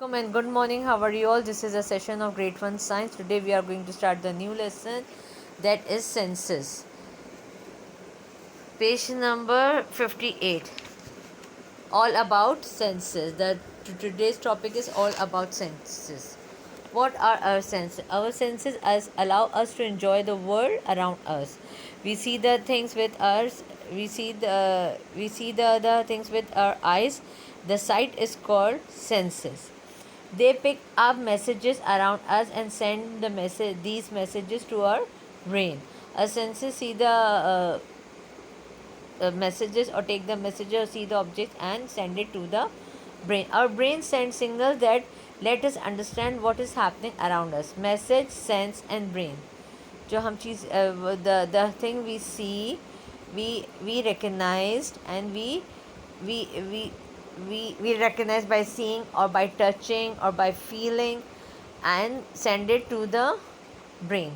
Welcome and good morning. How are you all? This is a session of Grade 1 Science. Today we are going to start the new lesson, that is senses. Page number 58. All about senses. Today's topic is all about senses. What are our senses? Our senses allow us to enjoy the world around us. We see the things with us. We see the other things with our eyes. The sight is called senses. They pick up messages around us and send these messages to our brain. Our senses see the messages, or take the messages, or see the object and send it to the brain. Our brain sends signals that let us understand what is happening around us. Message, sense and brain. जो हम चीज़ the thing we see, we recognized, and we we we recognize by seeing or by touching or by feeling, and send it to the brain.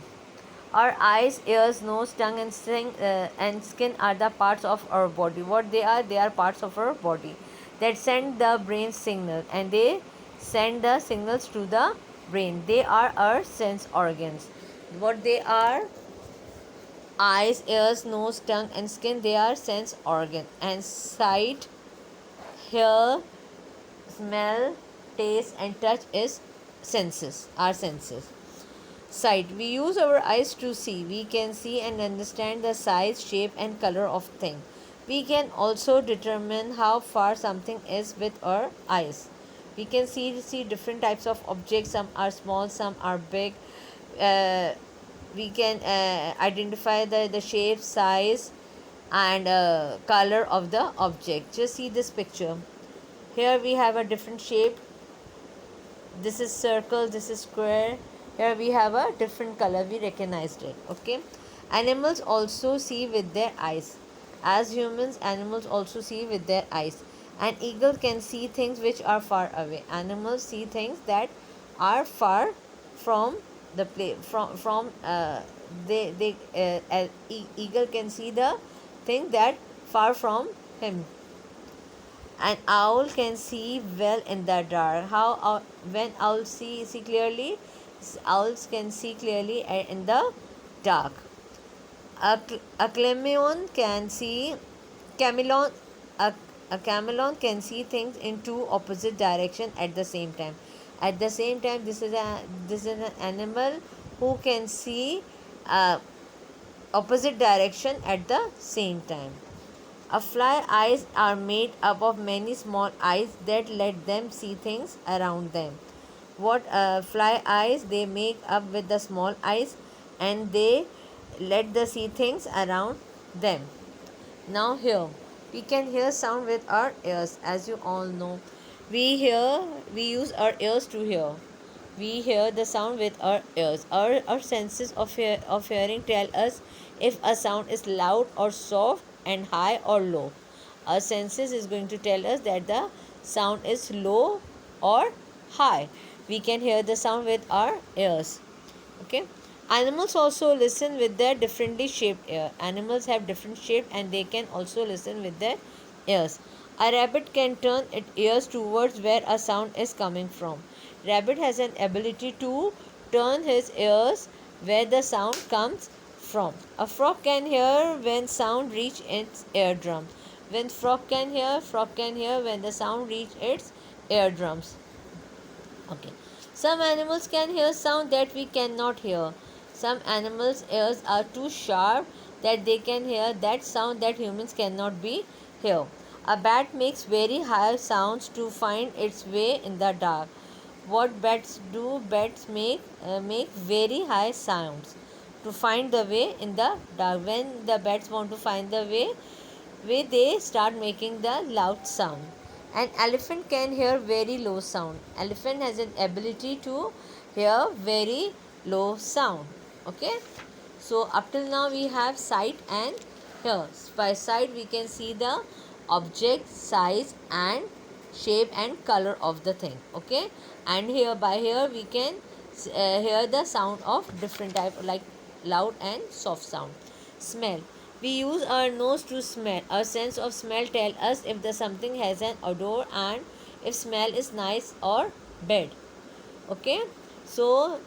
Our eyes, ears, nose, tongue and skin are the parts of our body. What they are parts of our body that send the brain signal, and they send the signals to the brain. They are our sense organs. What they are: eyes, ears, nose, tongue and skin, they are sense organ. And sight, hear, smell, taste and touch is senses, our senses. Sight, we use our eyes to see. We can see and understand the size, shape and color of thing. We can also determine how far something is with our eyes. We can see different types of objects. Some are small, some are big. We can identify the shape, size and color of the object. Just see this picture. Here we have a different shape. This is circle, this is square. Here we have a different color, we recognized it. Okay, animals also see with their eyes. As humans, animals also see with their eyes. An eagle can see things which are far away. Animals see things that are far from the play from they eagle can see the thing that far from him. An owl can see well in the dark. When owls see clearly, owls can see clearly in the dark. A chameleon can see chameleon a, a chameleon can see things in two opposite direction at the same time. At the same time, this is an animal who can see opposite direction at the same time. A fly eyes are made up of many small eyes that let them see things around them. What fly eyes, they make up with the small eyes, and they let the see things around them. Now here we can hear sound with our ears. As you all know, we use our ears to hear. We hear the sound with our ears. Our senses of hearing tell us if a sound is loud or soft and high or low. Our senses is going to tell us that the sound is low or high. We can hear the sound with our ears. Okay. Animals also listen with their differently shaped ear. Animals have different shape and they can also listen with their ears. A rabbit can turn its ears towards where a sound is coming from. Rabbit has an ability to turn his ears where the sound comes from. A frog can hear when sound reach its eardrum. When frog can hear when the sound reach its eardrums. Okay. Some animals can hear sound that we cannot hear. Some animals' ears are too sharp that they can hear that sound that humans cannot be hear. A bat makes very high sounds to find its way in the dark. What bats do? Bats make very high sounds to find the way in the dark. When the bats want to find the way they start making the loud sound. An elephant can hear very low sound. Elephant has an ability to hear very low sound. Okay, so up till now we have sight and hear. By sight we can see the object, size and shape and color of the thing. Okay, and here by here we can hear the sound of different type, like loud and soft sound. Smell, we use our nose to smell. Our sense of smell tell us if the something has an odor and if smell is nice or bed. Okay, so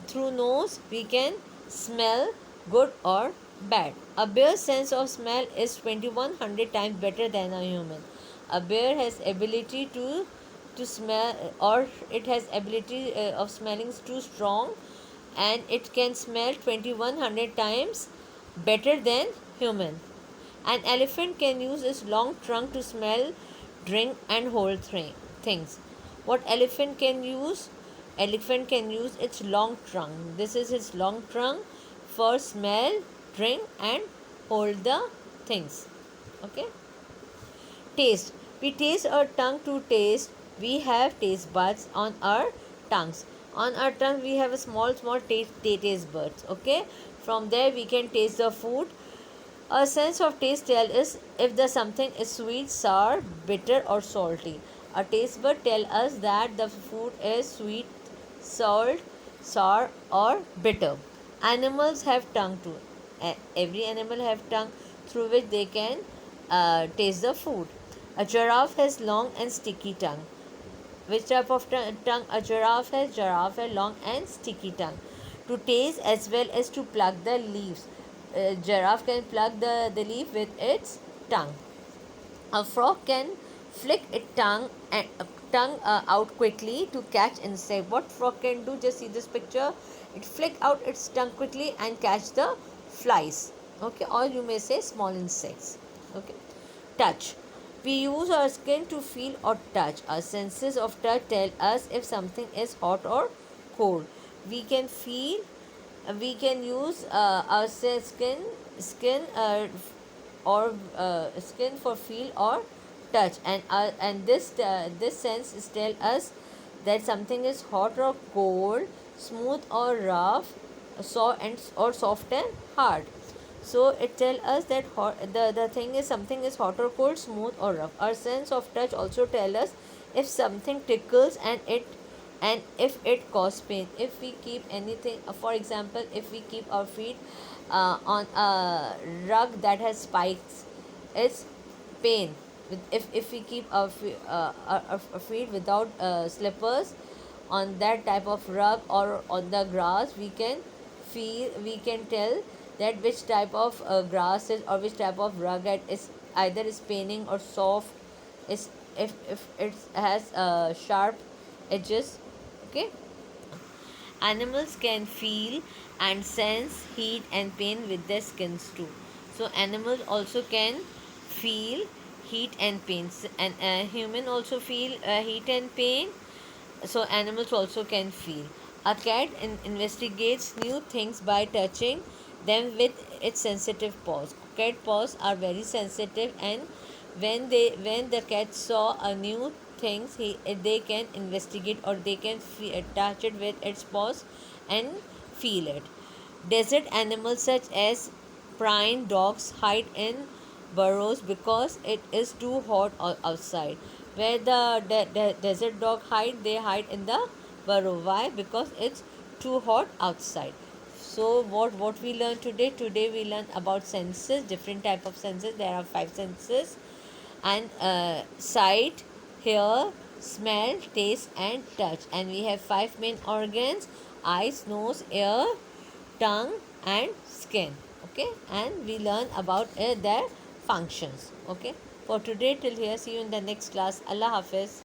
through nose we can smell good or bad. A bear's sense of smell is 2100 times better than a human. A bear has ability to smell, or it has ability of smelling too strong, and it can smell 2100 times better than human. An elephant can use its long trunk to smell, drink, and hold things. What elephant can use? Elephant can use its long trunk. This is its long trunk for smell, drink, and hold the things. Okay. Taste. We taste our tongue to taste. We have taste buds on our tongues. On our tongue, we have a small taste buds. Okay. From there, we can taste the food. A sense of taste tells us if the something is sweet, sour, bitter, or salty. A taste bud tells us that the food is sweet, salt, sour, or bitter. Animals have tongue too. Every animal have tongue through which they can taste the food. A giraffe has long and sticky tongue. Which type of tongue a giraffe has? Giraffe has long and sticky tongue. To taste as well as to pluck the leaves. Giraffe can pluck the leaf with its tongue. A frog can flick its tongue out quickly to catch insect. What frog can do? Just see this picture. It flick out its tongue quickly and catch the flies. Okay, or you may say small insects. Okay. Touch. We use our skin to feel or touch. Our senses of touch tell us if something is hot or cold. We can feel. We can use our skin for feel or touch, and this sense is tell us that something is hot or cold, smooth or rough, or soft and hard. So it tell us that the thing is something is hot or cold, smooth or rough. Our sense of touch also tell us if something tickles and if it cause pain. If we keep anything, for example, if we keep our feet on a rug that has spikes, it's pain. If we keep our feet without slippers on that type of rug or on the grass, we can tell that which type of grass is, or which type of rug it is, either is paining or soft, is if it has sharp edges. Okay. Animals can feel and sense heat and pain with their skins too. So animals also can feel heat and pain, and human also feel heat and pain. So animals also can feel. A cat investigates new things by touching them with its sensitive paws. Cat paws are very sensitive, and when the cat saw a new things, they can investigate, or they can touch it with its paws and feel it. Desert animals such as prairie dogs hide in burrows because it is too hot outside. Where the desert dog hide, they hide in the burrow. Why? Because it's too hot outside. So what we learned today? Today we learned about senses, different type of senses. There are 5 senses, and sight, hear, smell, taste, and touch. And we have 5 main organs: eyes, nose, ear, tongue, and skin. Okay, and we learn about their functions. Okay, for today till here, see you in the next class. Allah Hafiz.